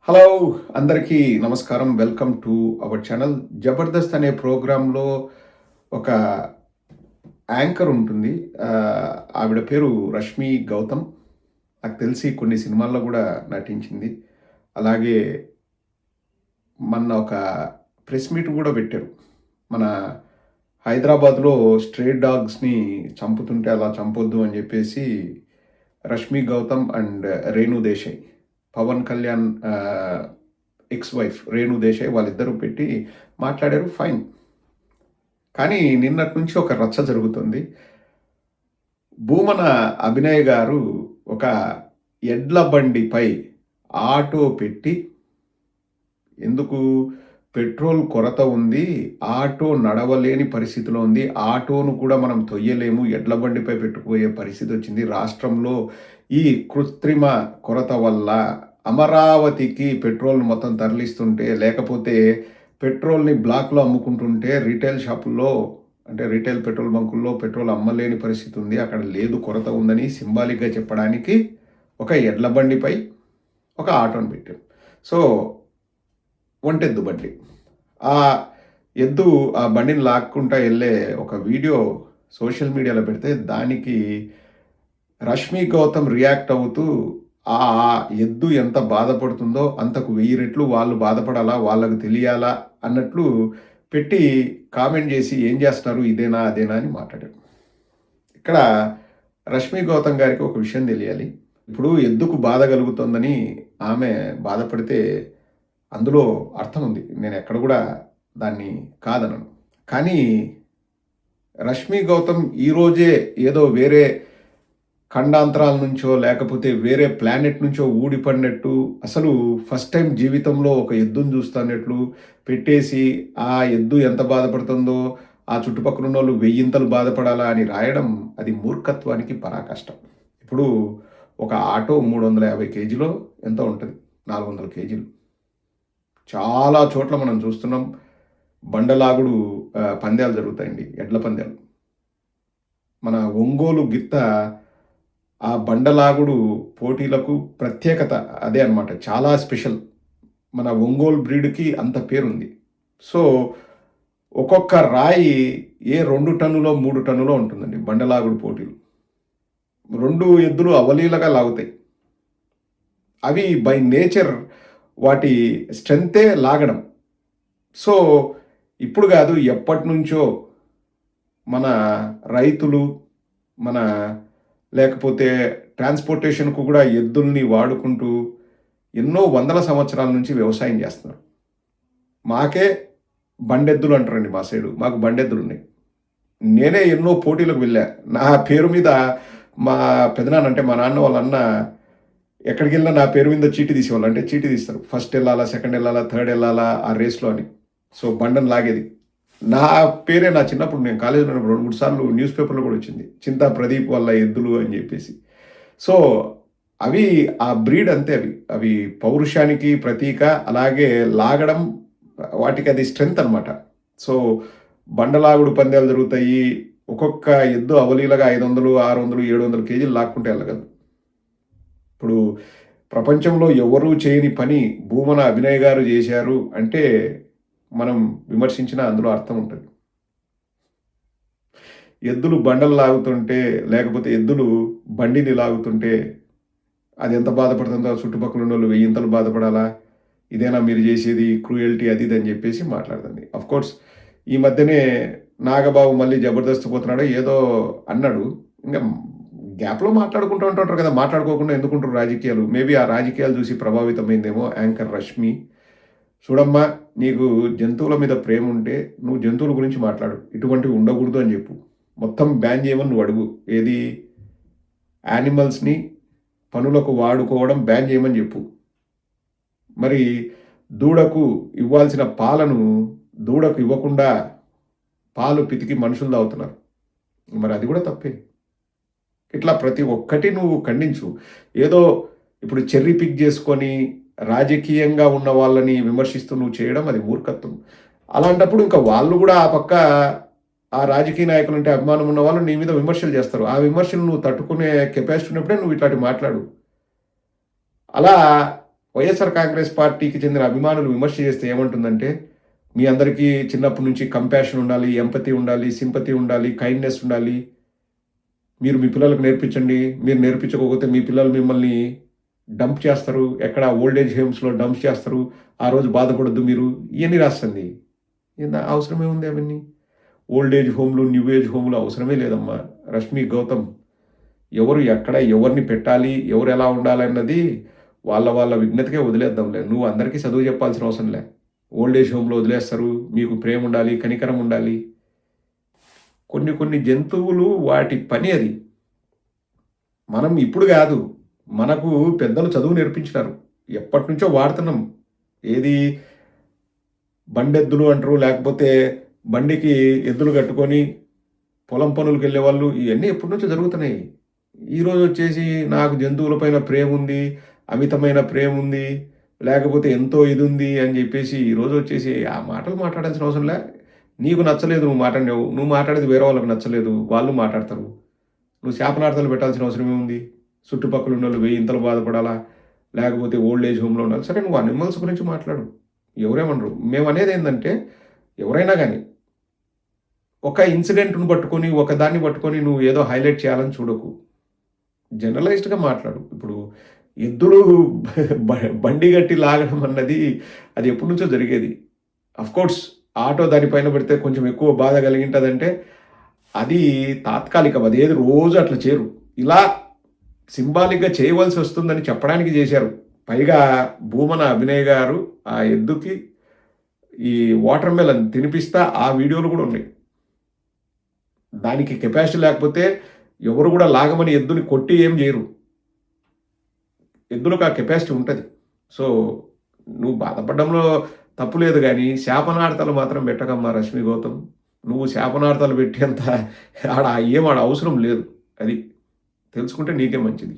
Hello! అందరికీ నమస్కారం. Welcome to our channel. 'Jabardasth' అనే ప్రోగ్రామ్‌లో ఒక యాంకర్ ఉంటుంది. ఆవిడ పేరు రష్మి గౌతమ్. నాకు తెలిసి కొన్ని సినిమాల్లో గూడా నటించింది. అలాగే మొన్న ఒక ప్రెస్ మీట్ గూడా పెట్టారు. మన హైదరాబాద్‌లో స్ట్రే డాగ్స్‌ని చంపుతుంటే అలా చంపొద్దు అని జెప్పేసి Rashmi Gautam and Renu Desai, Pawan Kalyan ex wife Renu Desai వాళ్ళిద్దరూ పెట్టి మాట్లాడారు. ఫైన్. కానీ నిన్నటి నుంచి ఒక రచ్చ జరుగుతుంది. భూమన అభినయ్ గారు ఒక ఎడ్ల బండిపై ఆటో పెట్టి, ఎందుకు పెట్రోల్ కొరత ఉంది, ఆటో నడవలేని పరిస్థితిలో ఉంది, ఆటోను కూడా మనం తొయ్యలేము, ఎడ్ల బండిపై పెట్టుకుపోయే పరిస్థితి వచ్చింది. రాష్ట్రంలో ఈ కృత్రిమ కొరత వల్ల అమరావతికి పెట్రోల్‌ని మొత్తం తరలిస్తుంటే, లేకపోతే పెట్రోల్‌ని బ్లాక్‌లో అమ్ముకుంటుంటే రిటైల్ షాపుల్లో అంటే రిటైల్ పెట్రోల్ బంకుల్లో పెట్రోల్ అమ్మలేని పరిస్థితి ఉంది. అక్కడ లేదు, కొరత ఉందని సింబాలిక్‌గా చెప్పడానికి ఒక ఎడ్ల బండిపై ఒక ఆటోని పెట్టాం. సో, ఒంటెద్దు బండి. ఆ ఎద్దు ఆ బండిని లాక్కుంటా ఎళ్ళే ఒక వీడియో సోషల్ మీడియాలో పెడితే, దానికి రష్మి గౌతమ్ రియాక్ట్ అవుతూ ఆ ఆ ఎద్దు ఎంత బాధపడుతుందో అంతకు 1000 రెట్లు వాళ్ళు బాధపడాలా, వాళ్ళకు తెలియాలా అన్నట్లు పెట్టి కామెంట్ చేసి, ఏం చేస్తున్నారు ఇదేనా అదేనా అని మాట్లాడారు. ఇక్కడ రష్మి గౌతమ్ గారికి ఒక విషయం తెలియాలి. ఇప్పుడు ఎద్దుకు బాధ కలుగుతుందని ఆమె బాధపడితే అందులో అర్థం ఉంది. నేను ఎక్కడ కూడా దాన్ని కాదనను. కానీ రష్మి గౌతమ్ ఈరోజే ఏదో వేరే ఖండాంతరాల నుంచో లేకపోతే వేరే ప్లానెట్ నుంచో ఊడిపడినట్టు, అసలు ఫస్ట్ టైం జీవితంలో ఒక ఎద్దును చూస్తున్నట్లు పెట్టేసి, ఆ ఎద్దు ఎంత బాధపడుతుందో ఆ చుట్టుపక్కల ఉన్నోళ్ళు వెయ్యింతలు బాధపడాలా అని రాయడం, అది మూర్ఖత్వానికి పరాకాష్ట. ఇప్పుడు ఒక ఆటో 350 కేజీలో ఎంతో ఉంటుంది, 400 కేజీలు. చాలా చోట్ల మనం చూస్తున్నాం బండలాగుడు పందాలు జరుగుతాయండి, ఎడ్ల పందాలు. మన ఒంగోలు గిత్త ఆ బండలాగుడు పోటీలకు ప్రత్యేకత అదే అనమాట. చాలా స్పెషల్. మన ఒంగోలు బ్రీడ్‌కి అంత పేరుంది. సో, ఒక్కొక్క రాయి 2 టన్నులో, 3 టన్నులో ఉంటుందండి బండలాగుడు పోటీలు. 2 ఎద్దులు అవలీలగా లాగుతాయి. అవి బై నేచర్ వాటి స్ట్రెంతే లాగడం. సో, ఇప్పుడు కాదు, ఎప్పటినుంచో మన రైతులు, మన లేకపోతే ట్రాన్స్‌పోర్టేషన్‌కు కూడా ఎద్దుల్ని వాడుకుంటూ ఎన్నో వందల సంవత్సరాల నుంచి వ్యవసాయం చేస్తున్నారు. మాకే బండెద్దులు అంటారండి మా సైడు. మాకు బండెద్దులున్నాయి. నేనే ఎన్నో పోటీలకు వెళ్ళా. నా పేరు మీద మా పెదనాన్న అంటే మా నాన్న వాళ్ళ అన్న ఎక్కడికెళ్ళినా నా పేరు మీద చీటీ తీసేవాళ్ళు. అంటే చీటీ తీస్తారు. ఫస్ట్ ఎళ్ళాలా, సెకండ్ ఎళ్ళాలా, థర్డ్ ఎళ్ళాలా ఆ రేస్‌లో అని. సో, బండను లాగేది. నా పేరే నా చిన్నప్పుడు నేను కాలేజీలో ఉన్నప్పుడు 2, 3 సార్లు న్యూస్ పేపర్‌లో కూడా వచ్చింది. చింతా ప్రదీప్ వాళ్ళ ఎద్దులు అని చెప్పేసి. సో, అవి ఆ బ్రీడ్ అంతే అవి. అవి పౌరుషానికి ప్రతీక. అలాగే లాగడం వాటికి అది స్ట్రెంత్ అనమాట. సో, బండలాగుడు పందాలు జరుగుతాయి. ఒక్కొక్క ఎద్దు అవలీలగా 500, 600, 700 కేజీలు లాక్కుంటే వెళ్ళగలదు. ఇప్పుడు ప్రపంచంలో ఎవరూ చేయని పని భూమన అభినయ్ గారు చేశారు అంటే మనం విమర్శించినా అందులో అర్థం ఉంటుంది. ఎద్దులు బండలు లాగుతుంటే, లేకపోతే ఎద్దులు బండిని లాగుతుంటే అది ఎంత బాధపడుతుందో చుట్టుపక్కల ఉన్నోళ్ళు వెయ్యింతలు బాధపడాలా, ఇదేనా మీరు చేసేది క్రూయల్టీ అది ఇది అని చెప్పేసి మాట్లాడుతుంది. అఫ్‌కోర్స్ ఈ మధ్యనే నాగబాబు మళ్ళీ జబర్దస్త్ పోతున్నాడో ఏదో అన్నాడు. ఇంక గ్యాప్‌లో మాట్లాడుకుంటూ ఉంటుంటారు కదా! మాట్లాడుకోకుండా ఎందుకుంటారు రాజకీయాలు. మేబీ ఆ రాజకీయాలు చూసి ప్రభావితమైందేమో యాంకర్ రష్మి. చూడమ్మా, నీకు జంతువుల మీద ప్రేమ ఉంటే నువ్వు జంతువుల గురించి మాట్లాడు. ఇటువంటివి ఉండకూడదు అని చెప్పు. మొత్తం బ్యాన్ చేయమని నువ్వు అడుగు. ఏది యానిమల్స్‌ని పనులకు వాడుకోవడం బ్యాన్ చేయమని చెప్పు. మరి దూడకు ఇవ్వాల్సిన పాలను దూడకు ఇవ్వకుండా పాలు పితికి మనుషులు తాగుతున్నారు. మరి అది కూడా తప్పే. ఇట్లా ప్రతి ఒక్కటి నువ్వు ఖండించు. ఏదో ఇప్పుడు చెర్రీ పిక్ చేసుకొని రాజకీయంగా ఉన్న వాళ్ళని విమర్శిస్తూ నువ్వు చేయడం అది మూర్ఖత్వం. అలాంటప్పుడు ఇంకా వాళ్ళు కూడా ఆ పక్క ఆ రాజకీయ నాయకులంటే అభిమానం ఉన్న వాళ్ళు నీ మీద విమర్శలు చేస్తారు. ఆ విమర్శలు నువ్వు తట్టుకునే కెపాసిటీ ఉన్నప్పుడే నువ్వు ఇట్లాంటివి మాట్లాడు. అలా వైఎస్ఆర్ కాంగ్రెస్ పార్టీకి చెందిన అభిమానులు విమర్శ చేస్తే ఏమంటుందంటే, మీ అందరికీ చిన్నప్పటి నుంచి కంపాషన్ ఉండాలి, ఎంపతి ఉండాలి, సింపతి ఉండాలి, కైండ్‌నెస్ ఉండాలి. మీరు మీ పిల్లలకు నేర్పించండి. మీరు నేర్పించకపోతే మీ పిల్లలు మిమ్మల్ని డంప్ చేస్తారు. ఎక్కడ ఓల్డ్ ఏజ్ హోమ్స్‌లో డంప్ చేస్తారు. ఆ రోజు బాధపడొద్దు మీరు. ఇయన్నీ రాస్తుంది. అవసరమేముంది అవన్నీ? ఓల్డ్ ఏజ్ హోమ్‌లు, న్యూ ఏజ్ హోమ్‌లు అవసరమే లేదమ్మా. రష్మి గౌతమ్ ఎవరు ఎక్కడ ఎవరిని పెట్టాలి, ఎవరు ఎలా ఉండాలన్నది వాళ్ళ వాళ్ళ విజ్ఞతకే వదిలేద్దాంలే. నువ్వు అందరికీ చదువు చెప్పాల్సిన అవసరం లే. ఓల్డ్ ఏజ్ హోమ్‌లో వదిలేస్తారు. మీకు ప్రేమ ఉండాలి, కనికరం ఉండాలి. కొన్ని కొన్ని జంతువులు వాటి పని అది. మనం ఇప్పుడు గాదు. మనకు పెద్దలు చదువు నేర్పించినారు. ఎప్పటినుంచో వాడుతున్నాం. ఏది బండెద్దులు అంటారు. లేకపోతే బండికి ఎద్దులు కట్టుకొని పొలం పనులకెళ్ళేవాళ్ళు. ఇయన్నీ ఎప్పటినుంచో జరుగుతున్నాయి. ఈరోజొచ్చేసి నాకు జంతువులపైన ప్రేముంది, అమితమైన ప్రేముంది, లేకపోతే ఎంతో ఇదుంది అని జెప్పేసి ఈరోజొచ్చేసి ఆ మాటలు మాట్లాడాల్సిన అవసరం లే. నీకు నచ్చలేదు నువ్వు మాట్లాడినావు. నువ్వు మాట్లాడేది వేరే వాళ్ళకి నచ్చలేదు. వాళ్ళు మాట్లాడతారు. నువ్వు శాపనార్థాలు పెట్టాల్సిన అవసరం ఏముంది? చుట్టుపక్కల ఉన్నోళ్ళు వెయ్యింతలు బాధపడాలా? లేకపోతే ఓల్డ్ ఏజ్ హోమ్‌లో ఉండాలి. సరే నువ్వు అనిమల్స్ గురించి మాట్లాడు. ఎవరేమనరు. మేమనేదేందంటే ఎవరైనా గానీ ఒక ఇన్సిడెంట్‌ని పట్టుకొని, ఒక దాన్ని పట్టుకొని నువ్వు ఏదో హైలైట్ చేయాలని చూడకు. జనరలైజ్డ్‌గా మాట్లాడు. ఇప్పుడు ఎద్దులు బ బండి గట్టి లాగడం అన్నది అది ఎప్పటినుంచో జరిగేది. ఆఫ్‌కోర్స్ ఆటో దానిపైన పెడితే కొంచెం ఎక్కువ బాధ కలిగింటదంటే అది తాత్కాలికం. అదేది రోజు అట్లా చేయరు. ఇలా సింబాలిక్‌గా చేయవలసి వస్తుందని చెప్పడానికి చేశారు. పైగా భూమన అభినయ్ గారు ఆ ఎద్దుకి ఈ వాటర్ మెలన్ తినిపిస్తా ఆ వీడియోలు కూడా ఉన్నాయి. దానికి కెపాసిటీ లేకపోతే ఎవరు కూడా లాగమని ఎద్దుని కొట్టి ఏం చేయరు. ఎద్దులకు ఆ కెపాసిటీ ఉంటది. సో, నువ్వు బాధపడడంలో తప్పు లేదు గానీ, శాపనార్థాలు మాత్రం పెట్టకమ్మా రష్మి గౌతమ్. నువ్వు శాపనార్థాలు పెట్టేంత ఆడ అవసరం లేదు. అది తెలుసుకుంటే నీకే మంచిది.